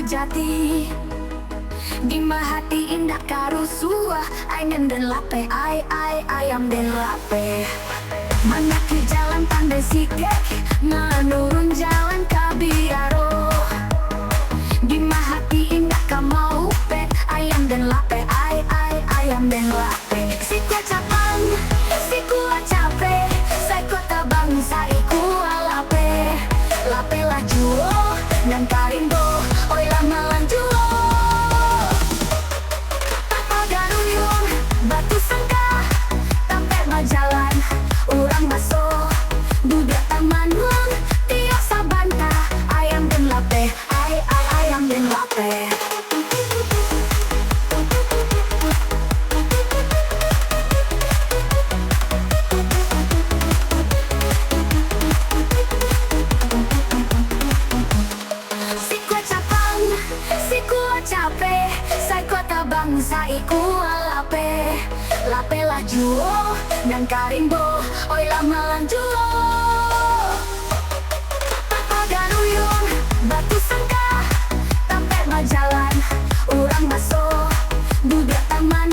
jati di mahati indah karusua aingen dan lape ayam dan lape mana ke jalan pandai sikek menurun jalan kabiaro di mahati indah kamau pe ayam dan lape ayam dan lape siku capan siku cape saya kota bangsa iku lape lape lajuo dan karimbo oi lama lanjuo apa garuyung batu sangka tampe majalan urang masuk budak taman lang tiok sabanta ayam dan lape ayam dan lape capek, saya kota bangsa iku lape lape lajuo dan karimbo oi lama lanjuo apa garuyung batu sangka tampe majalan urang masuk budak taman